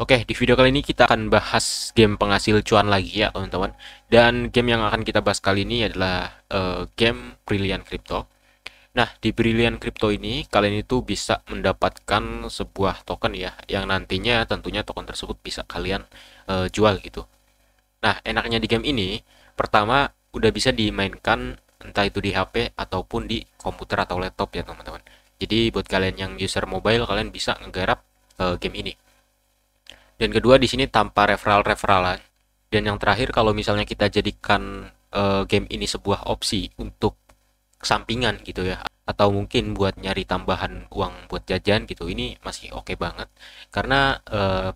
Oke, di video kali ini kita akan bahas game penghasil cuan lagi ya teman-teman. Dan game yang akan kita bahas kali ini adalah game Brilliant Crypto. Nah, di Brilliant Crypto ini kalian itu bisa mendapatkan sebuah token ya, yang nantinya tentunya token tersebut bisa kalian jual gitu. Nah, enaknya di game ini, pertama udah bisa dimainkan entah itu di HP ataupun di komputer atau laptop ya teman-teman. Jadi buat kalian yang user mobile, kalian bisa ngegarap game ini. Dan kedua di sini tanpa referral-referalan. Dan yang terakhir kalau misalnya kita jadikan game ini sebuah opsi untuk sampingan gitu ya, atau mungkin buat nyari tambahan uang buat jajan gitu, ini masih oke banget. Karena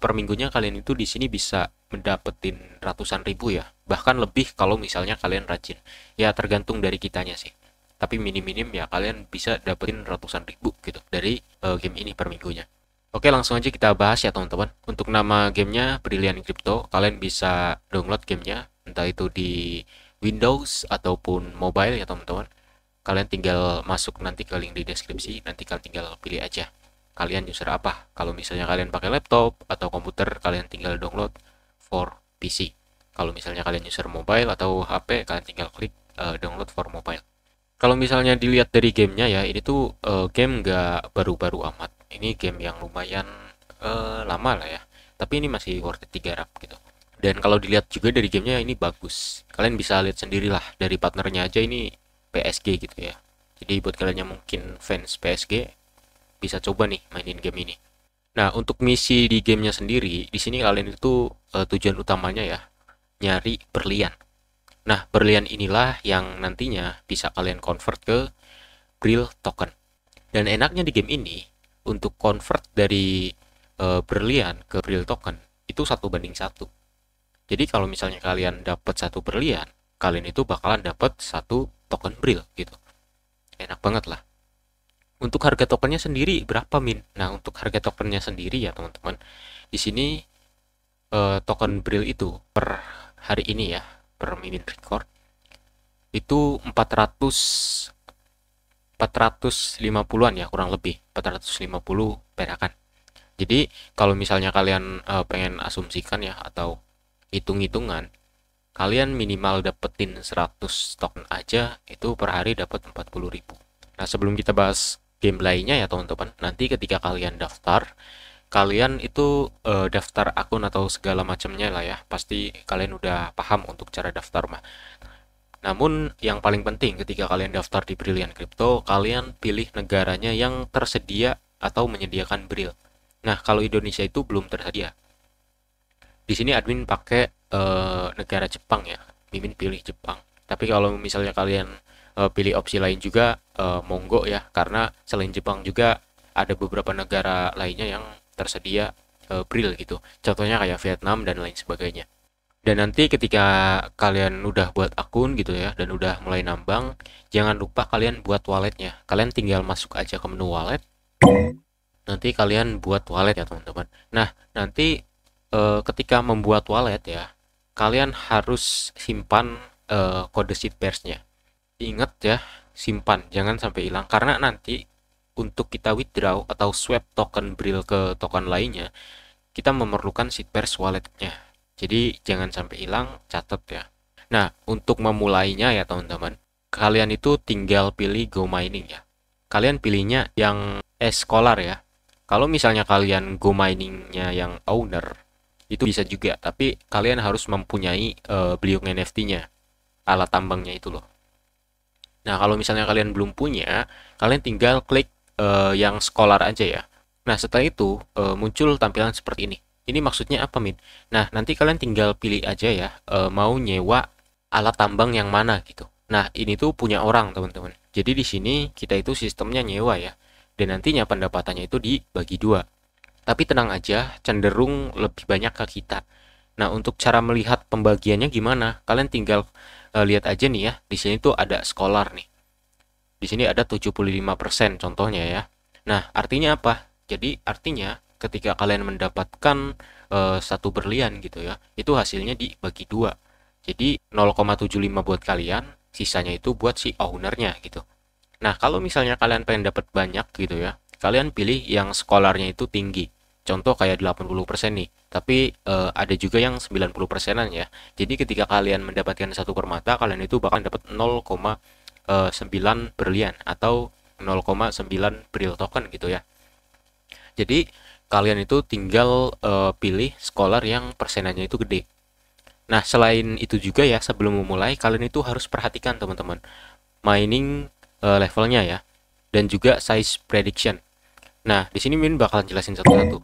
per minggunya kalian itu di sini bisa mendapetin ratusan ribu ya, bahkan lebih kalau misalnya kalian rajin. Ya tergantung dari kitanya sih. Tapi minim-minim ya kalian bisa dapetin ratusan ribu gitu dari game ini per minggunya. Oke, langsung aja kita bahas ya teman-teman. Untuk nama gamenya Brilliant Crypto, kalian bisa download gamenya, entah itu di Windows ataupun mobile ya teman-teman. Kalian tinggal masuk nanti ke link di deskripsi, nanti kalian tinggal pilih aja. Kalian user apa? Kalau misalnya kalian pakai laptop atau komputer, kalian tinggal download for PC. Kalau misalnya kalian user mobile atau HP, kalian tinggal klik download for mobile. Kalau misalnya dilihat dari gamenya ya, ini tuh game nggak baru-baru amat. Ini game yang lumayan lama lah ya. Tapi ini masih worth it digarap gitu. Dan kalau dilihat juga dari gamenya ini bagus. Kalian bisa lihat sendirilah dari partnernya aja ini PSG gitu ya. Jadi buat kalian yang mungkin fans PSG bisa coba nih mainin game ini. Nah, untuk misi di gamenya sendiri, di sini kalian itu tujuan utamanya ya nyari berlian. Nah, berlian inilah yang nantinya bisa kalian convert ke Brill token. Dan enaknya di game ini, untuk convert dari berlian ke Brill token, itu 1:1. Jadi kalau misalnya kalian dapat satu berlian, kalian itu bakalan dapat satu token Brill gitu. Enak banget lah. Untuk harga tokennya sendiri berapa min? Nah, untuk harga tokennya sendiri ya teman-teman, di sini token Brill itu per hari ini ya, per Mimin Record, itu 450-an ya kurang lebih 450 perakan. Jadi kalau misalnya kalian pengen asumsikan ya atau hitung-hitungan, kalian minimal dapetin 100 token aja itu per hari dapat 40.000. Nah, sebelum kita bahas game lainnya ya teman-teman, nanti ketika kalian daftar, kalian itu daftar akun atau segala macamnya lah ya. Pasti kalian udah paham untuk cara daftar mah. Namun yang paling penting ketika kalian daftar di Brilliant Crypto, kalian pilih negaranya yang tersedia atau menyediakan Brill. Nah, kalau Indonesia itu belum tersedia. Di sini admin pakai negara Jepang ya. Mimin pilih Jepang. Tapi kalau misalnya kalian pilih opsi lain juga, monggo ya. Karena selain Jepang juga ada beberapa negara lainnya yang tersedia Brill gitu. Contohnya kayak Vietnam dan lain sebagainya. Dan nanti ketika kalian udah buat akun gitu ya dan udah mulai nambang, jangan lupa kalian buat walletnya. Kalian tinggal masuk aja ke menu wallet. Nanti kalian buat wallet ya teman-teman. Nah, nanti ketika membuat wallet ya, kalian harus simpan kode seed pairs-nya. Ingat ya, simpan, jangan sampai hilang karena nanti untuk kita withdraw atau swap token Brill ke token lainnya, kita memerlukan seed pairs walletnya. Jadi jangan sampai hilang, catat ya. Nah, untuk memulainya ya teman-teman, kalian itu tinggal pilih Go Mining ya. Kalian pilihnya yang Scholar ya. Kalau misalnya kalian Go Miningnya yang owner, itu bisa juga, tapi kalian harus mempunyai Beliung NFT-nya, alat tambangnya itu loh. Nah, kalau misalnya kalian belum punya, kalian tinggal klik yang Scholar aja ya. Nah, setelah itu muncul tampilan seperti ini. Ini maksudnya apa, Min? Nah, nanti kalian tinggal pilih aja ya, mau nyewa alat tambang yang mana gitu. Nah, ini tuh punya orang, teman-teman. Jadi di sini kita itu sistemnya nyewa ya. Dan nantinya pendapatannya itu dibagi dua. Tapi tenang aja, cenderung lebih banyak ke kita. Nah, untuk cara melihat pembagiannya gimana? Kalian tinggal lihat aja nih ya. Di sini tuh ada Scholar nih. Di sini ada 75% contohnya ya. Nah, artinya apa? Jadi artinya ketika kalian mendapatkan satu berlian gitu ya, itu hasilnya dibagi dua. Jadi 0,75 buat kalian, sisanya itu buat si ownernya gitu. Nah, kalau misalnya kalian pengen dapat banyak gitu ya, kalian pilih yang skolarnya itu tinggi. contoh kayak 80% nih, tapi ada juga yang 90%-an ya. Jadi ketika kalian mendapatkan satu permata, kalian itu bakal dapat 0,9 berlian atau 0,9 Bril token gitu ya. Jadi kalian itu tinggal pilih scholar yang persenannya itu gede. Nah, selain itu juga ya, sebelum memulai kalian itu harus perhatikan teman-teman mining levelnya ya, dan juga size prediction. Nah, di sini Min bakalan jelasin satu-satu.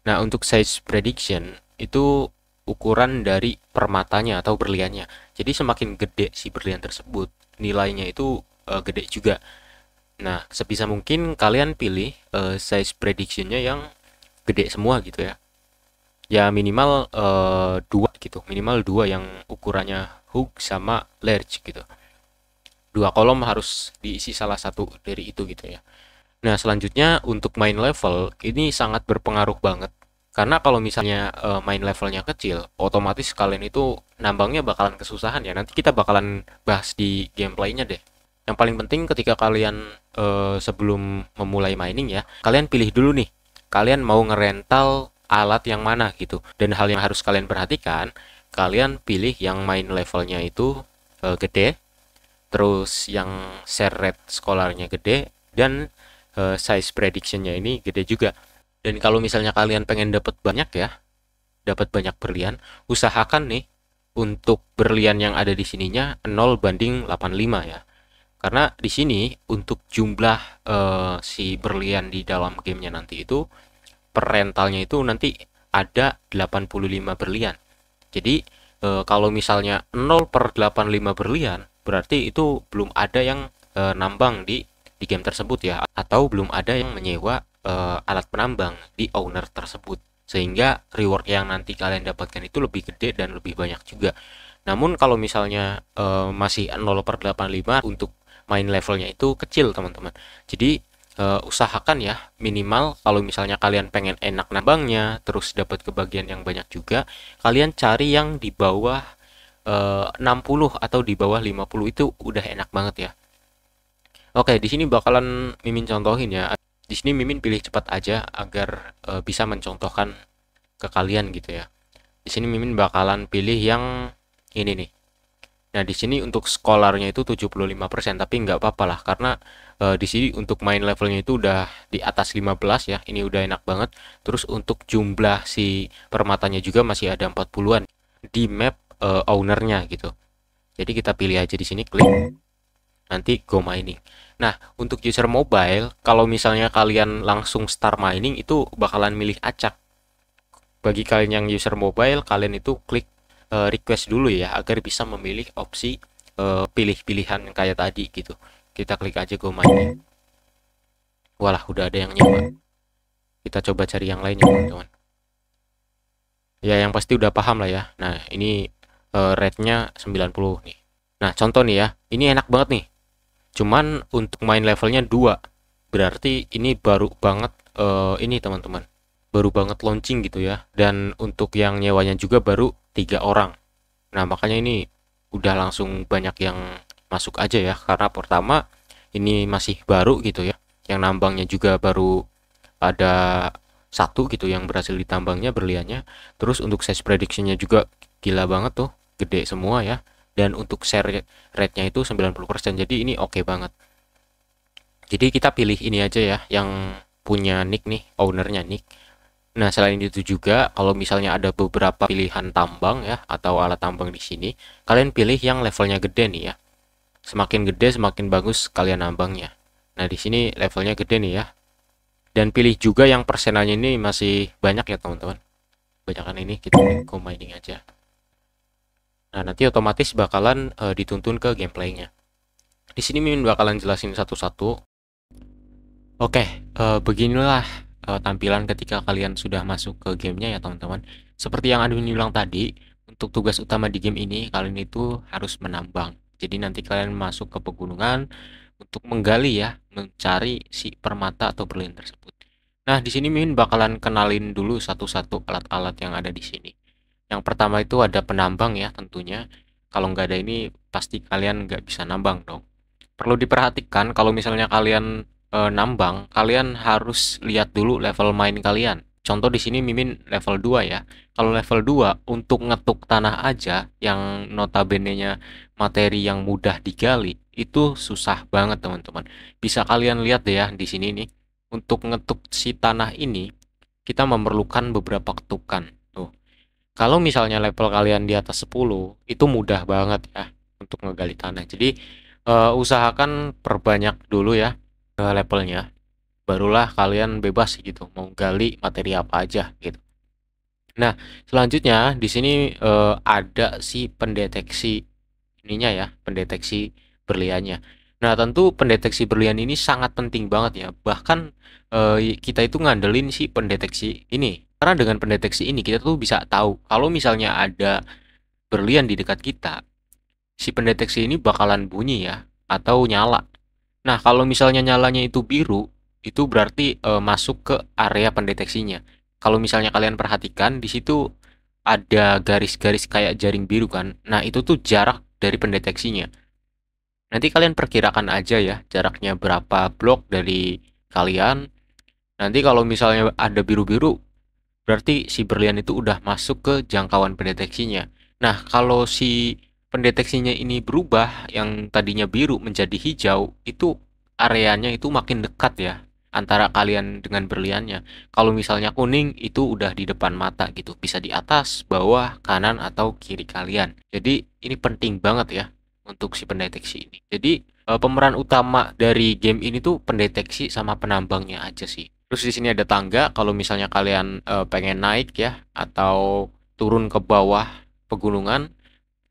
Nah, untuk size prediction itu ukuran dari permatanya atau berliannya. Jadi semakin gede si berlian tersebut, nilainya itu gede juga. Nah, sebisa mungkin kalian pilih size predictionnya yang gede semua gitu ya. Ya minimal dua gitu, minimal dua yang ukurannya hook sama large gitu. Dua kolom harus diisi salah satu dari itu gitu ya. Nah, selanjutnya untuk main level ini sangat berpengaruh banget. Karena kalau misalnya main levelnya kecil, otomatis kalian itu nambangnya bakalan kesusahan ya. Nanti kita bakalan bahas di gameplaynya deh. Yang paling penting ketika kalian sebelum memulai mining ya, kalian pilih dulu nih. Kalian mau ngerental alat yang mana gitu. Dan hal yang harus kalian perhatikan, kalian pilih yang main levelnya itu gede, terus yang share rate scholarnya gede, dan size predictionnya ini gede juga. Dan kalau misalnya kalian pengen dapat banyak ya, dapat banyak berlian, usahakan nih untuk berlian yang ada di sininya 0:85 ya. Karena di sini untuk jumlah si berlian di dalam gamenya nanti itu per rentalnya itu nanti ada 85 berlian. Jadi kalau misalnya 0/85 berlian, berarti itu belum ada yang nambang di game tersebut ya, atau belum ada yang menyewa alat penambang di owner tersebut, sehingga reward yang nanti kalian dapatkan itu lebih gede dan lebih banyak juga. Namun kalau misalnya masih 0/85 untuk main levelnya itu kecil teman-teman, jadi usahakan ya minimal kalau misalnya kalian pengen enak nambangnya terus dapat kebagian yang banyak juga, kalian cari yang di bawah 60 atau di bawah 50 itu udah enak banget ya. Oke, di sini bakalan Mimin contohin ya. Di sini Mimin pilih cepat aja agar bisa mencontohkan ke kalian gitu ya. Di sini Mimin bakalan pilih yang ini nih. Nah, di sini untuk scholarnya itu 75%, tapi nggak apa-apa lah karena di sini untuk main levelnya itu udah di atas 15 ya. Ini udah enak banget. Terus untuk jumlah si permatanya juga masih ada 40-an di map ownernya gitu. Jadi kita pilih aja di sini, klik, nanti go mining. Nah, untuk user mobile, kalau misalnya kalian langsung start mining itu bakalan milih acak. Bagi kalian yang user mobile, kalian itu klik request dulu ya agar bisa memilih opsi pilih-pilihan kayak tadi gitu. Kita klik aja go mining. Walah, udah ada yang nyewa. Kita coba cari yang lainnya teman-teman. Ya yang pasti udah paham lah ya. Nah, ini rate-nya 90 nih. Nah, contoh nih ya. Ini enak banget nih. Cuman untuk main levelnya 2. Berarti ini baru banget ini teman-teman. Baru banget launching gitu ya. Dan untuk yang nyewanya juga baru 3 orang. Nah, makanya ini udah langsung banyak yang masuk aja ya. Karena pertama ini masih baru gitu ya. Yang nambangnya juga baru ada satu gitu yang berhasil ditambangnya berliannya. Terus untuk size predictionnya juga gila banget tuh. Gede semua ya. Dan untuk share rate-nya itu 90%. Jadi ini oke banget. Jadi kita pilih ini aja ya, yang punya nick nih, ownernya nick. Nah, selain itu juga kalau misalnya ada beberapa pilihan tambang ya atau alat tambang di sini, kalian pilih yang levelnya gede nih ya. Semakin gede semakin bagus kalian nambangnya. Nah, di sini levelnya gede nih ya. Dan pilih juga yang persenanya ini masih banyak ya, teman-teman. Banyakan ini kita go mining aja. Nah, nanti otomatis bakalan dituntun ke gameplaynya. Di sini Mimin bakalan jelasin satu-satu. Oke, beginilah tampilan ketika kalian sudah masuk ke gamenya ya teman-teman. Seperti yang admin bilang tadi, untuk tugas utama di game ini kalian itu harus menambang. Jadi nanti kalian masuk ke pegunungan untuk menggali ya, mencari si permata atau berlian tersebut. Nah, di sini Mimin bakalan kenalin dulu satu-satu alat-alat yang ada di sini. Yang pertama itu ada penambang ya tentunya. Kalau nggak ada ini pasti kalian nggak bisa nambang dong. Perlu diperhatikan kalau misalnya kalian nambang, kalian harus lihat dulu level main kalian. contoh di sini Mimin level 2 ya. Kalau level 2 untuk ngetuk tanah aja yang notabene-nya materi yang mudah digali itu susah banget teman-teman. Bisa kalian lihat deh ya di sini nih. Untuk ngetuk si tanah ini kita memerlukan beberapa ketukan. Tuh. Kalau misalnya level kalian di atas 10 itu mudah banget ya untuk ngegali tanah. Jadi usahakan perbanyak dulu ya levelnya. Barulah kalian bebas gitu mau gali materi apa aja gitu. Nah, selanjutnya di sini ada si pendeteksi ininya ya, pendeteksi berliannya. Nah, tentu pendeteksi berlian ini sangat penting banget ya. Bahkan kita itu ngandelin si pendeteksi ini. Karena dengan pendeteksi ini kita tuh bisa tahu kalau misalnya ada berlian di dekat kita, si pendeteksi ini bakalan bunyi ya atau nyala. Nah, kalau misalnya nyalanya itu biru, itu berarti masuk ke area pendeteksinya. Kalau misalnya kalian perhatikan di situ ada garis-garis kayak jaring biru kan. Nah, itu tuh jarak dari pendeteksinya. Nanti kalian perkirakan aja ya jaraknya berapa blok dari kalian. Nanti kalau misalnya ada biru-biru, berarti si berlian itu udah masuk ke jangkauan pendeteksinya. Nah, kalau si pendeteksinya ini berubah yang tadinya biru menjadi hijau, itu areanya itu makin dekat ya antara kalian dengan berliannya. Kalau misalnya kuning itu udah di depan mata gitu, bisa di atas, bawah, kanan atau kiri kalian. Jadi ini penting banget ya untuk si pendeteksi ini. Jadi pemeran utama dari game ini tuh pendeteksi sama penambangnya aja sih. Terus di sini ada tangga kalau misalnya kalian pengen naik ya atau turun ke bawah pegunungan.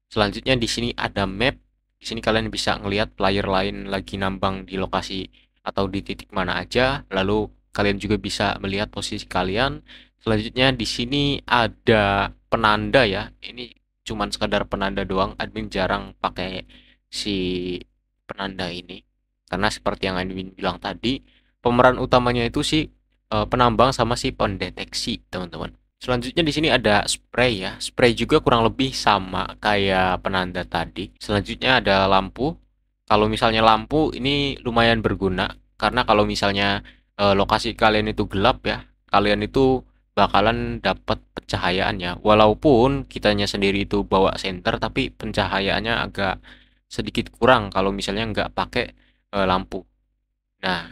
Selanjutnya di sini ada map. Di sini kalian bisa ngelihat player lain lagi nambang di lokasi atau di titik mana aja. Lalu kalian juga bisa melihat posisi kalian. Selanjutnya di sini ada penanda ya. Ini cuman sekadar penanda doang. Admin jarang pakai si penanda ini. Karena seperti yang admin bilang tadi, pemeran utamanya itu si penambang sama si pendeteksi, teman-teman. Selanjutnya di sini ada spray ya. Spray juga kurang lebih sama kayak penanda tadi. Selanjutnya ada lampu. Kalau misalnya lampu ini lumayan berguna karena kalau misalnya lokasi kalian itu gelap ya, kalian itu bakalan dapat pencahayaannya. Walaupun kitanya sendiri itu bawa senter tapi pencahayaannya agak sedikit kurang kalau misalnya nggak pakai lampu. Nah,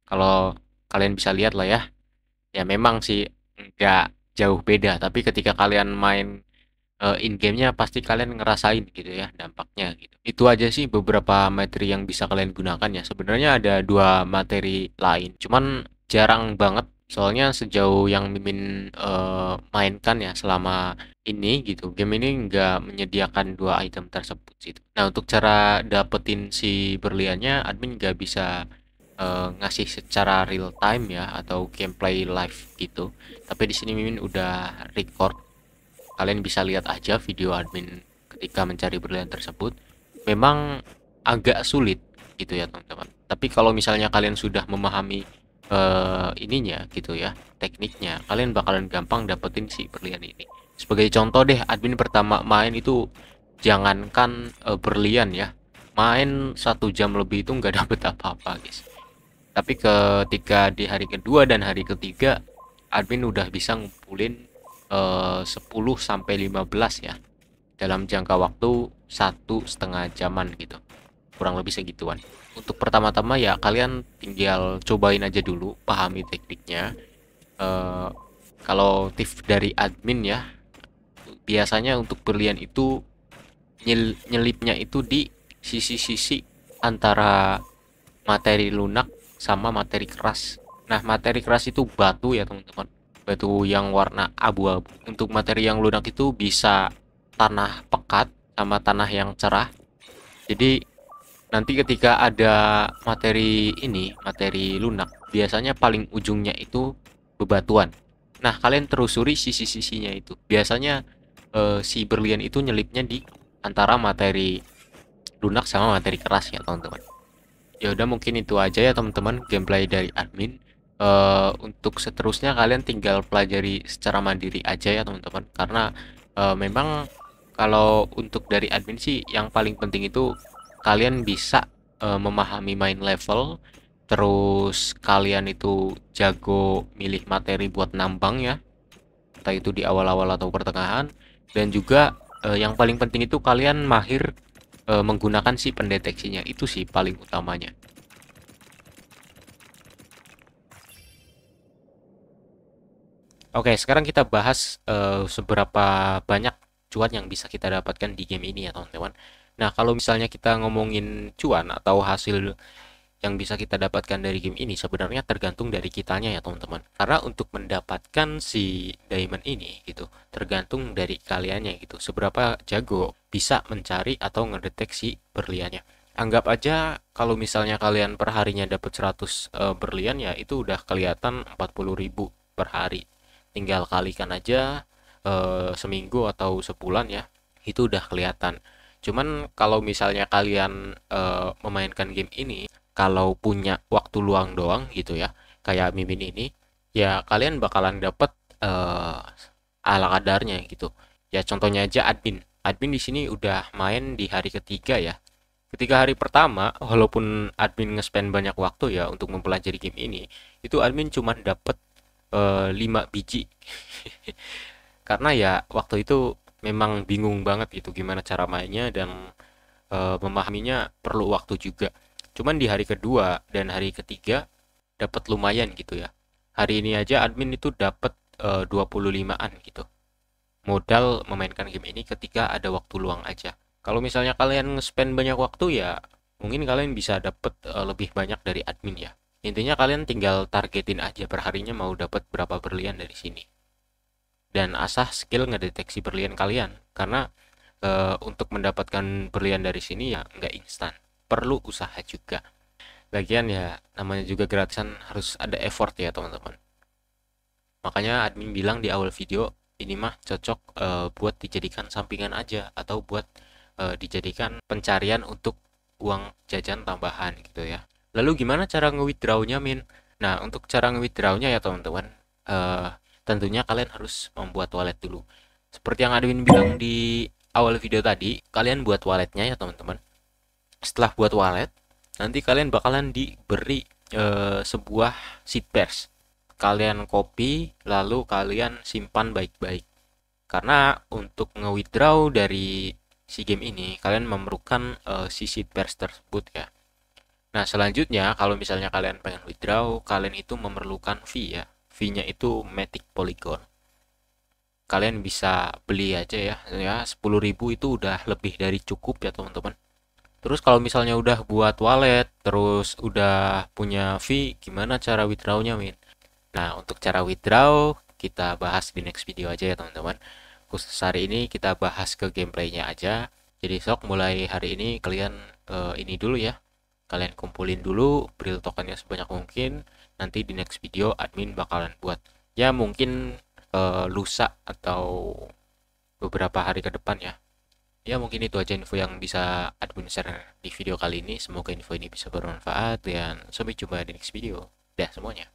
kalau kalian bisa lihat lah ya, ya memang sih nggak jauh beda. Tapi ketika kalian main in gamenya pasti kalian ngerasain gitu ya dampaknya gitu. Itu aja sih beberapa materi yang bisa kalian gunakan ya. Sebenarnya ada dua materi lain, cuman jarang banget. Soalnya sejauh yang Mimin mainkan ya selama ini gitu, game ini nggak menyediakan dua item tersebut gitu. Nah untuk cara dapetin si berliannya, admin nggak bisa ngasih secara real time ya atau gameplay live gitu. Tapi di sini Mimin udah record. Kalian bisa lihat aja video admin ketika mencari berlian tersebut. Memang agak sulit gitu ya teman-teman. Tapi kalau misalnya kalian sudah memahami ininya gitu ya, tekniknya, kalian bakalan gampang dapetin si berlian ini. Sebagai contoh deh, admin pertama main itu jangankan berlian ya, main 1 jam lebih itu nggak dapet apa-apa guys. Tapi ketika di hari kedua dan hari ketiga, admin udah bisa ngumpulin 10 sampai 15 ya dalam jangka waktu 1,5 jaman gitu, kurang lebih segituan. Untuk pertama-tama ya kalian tinggal cobain aja dulu, pahami tekniknya. Kalau tips dari admin ya, biasanya untuk berlian itu nyelipnya itu di sisi-sisi antara materi lunak sama materi keras. Nah, materi keras itu batu ya teman-teman, batu yang warna abu-abu. Untuk materi yang lunak itu bisa tanah pekat sama tanah yang cerah. Jadi nanti ketika ada materi ini, materi lunak, biasanya paling ujungnya itu bebatuan. Nah, kalian telusuri sisi-sisinya itu. Biasanya si berlian itu nyelipnya di antara materi lunak sama materi keras ya teman-teman. Ya udah mungkin itu aja ya teman-teman gameplay dari admin. Untuk seterusnya kalian tinggal pelajari secara mandiri aja ya teman-teman, karena memang kalau untuk dari admin sih yang paling penting itu kalian bisa memahami main level, terus kalian itu jago milih materi buat nambang ya, entah itu di awal-awal atau pertengahan, dan juga yang paling penting itu kalian mahir menggunakan si pendeteksinya, itu sih paling utamanya. Oke, sekarang kita bahas seberapa banyak cuan yang bisa kita dapatkan di game ini ya teman-teman. Nah, kalau misalnya kita ngomongin cuan atau hasil yang bisa kita dapatkan dari game ini sebenarnya tergantung dari kitanya ya teman-teman. Karena untuk mendapatkan si diamond ini gitu, tergantung dari kaliannya gitu. Seberapa jago bisa mencari atau ngedeteksi berliannya. Anggap aja kalau misalnya kalian per harinya dapat 100 berlian ya itu udah kelihatan 40.000 per hari. Tinggal kalikan aja seminggu atau sebulan ya, itu udah kelihatan. Cuman kalau misalnya kalian memainkan game ini kalau punya waktu luang doang gitu ya, kayak Mimin ini, ya kalian bakalan dapet eh, ala kadarnya gitu. Ya contohnya aja admin. Admin di sini udah main di hari ketiga ya. Ketika hari pertama, walaupun admin nge-spend banyak waktu ya untuk mempelajari game ini, itu admin cuma dapet 5 biji. Karena ya waktu itu memang bingung banget gitu gimana cara mainnya dan memahaminya perlu waktu juga. Cuman di hari kedua dan hari ketiga dapat lumayan gitu ya. Hari ini aja admin itu dapat 25-an gitu. Modal memainkan game ini ketika ada waktu luang aja. Kalau misalnya kalian nge-spend banyak waktu ya mungkin kalian bisa dapat lebih banyak dari admin ya. Intinya kalian tinggal targetin aja perharinya mau dapat berapa berlian dari sini. Dan asah skill ngedeteksi berlian kalian. Karena untuk mendapatkan berlian dari sini ya nggak instan. Perlu usaha juga. Lagian ya namanya juga gratisan harus ada effort ya teman-teman. Makanya admin bilang di awal video ini mah cocok buat dijadikan sampingan aja atau buat dijadikan pencarian untuk uang jajan tambahan gitu ya. Lalu gimana cara nge-withdrawnya Min? Nah, untuk cara nge-withdrawnya ya teman-teman, eh, tentunya kalian harus membuat wallet dulu. Seperti yang admin bilang di awal video tadi, kalian buat walletnya ya teman-teman. Setelah buat wallet, nanti kalian bakalan diberi sebuah seed pairs. Kalian copy, lalu kalian simpan baik-baik. Karena untuk nge-withdraw dari si game ini, kalian memerlukan si seed pairs tersebut ya. Nah, selanjutnya kalau misalnya kalian pengen withdraw, kalian itu memerlukan fee ya. Fee-nya itu Matic Polygon. Kalian bisa beli aja ya. Ya, 10.000 itu udah lebih dari cukup ya, teman-teman. Terus kalau misalnya udah buat wallet, terus udah punya fee, gimana cara withdrawnya, Min? Nah, untuk cara withdraw, kita bahas di next video aja ya, teman-teman. Khusus hari ini kita bahas ke gameplaynya aja. Jadi sok mulai hari ini kalian ini dulu ya. Kalian kumpulin dulu Bril tokennya sebanyak mungkin. Nanti di next video admin bakalan buat. Ya mungkin lusa atau beberapa hari ke depan ya. Ya mungkin itu aja info yang bisa admin share di video kali ini. Semoga info ini bisa bermanfaat dan sampai jumpa di next video. Dah semuanya.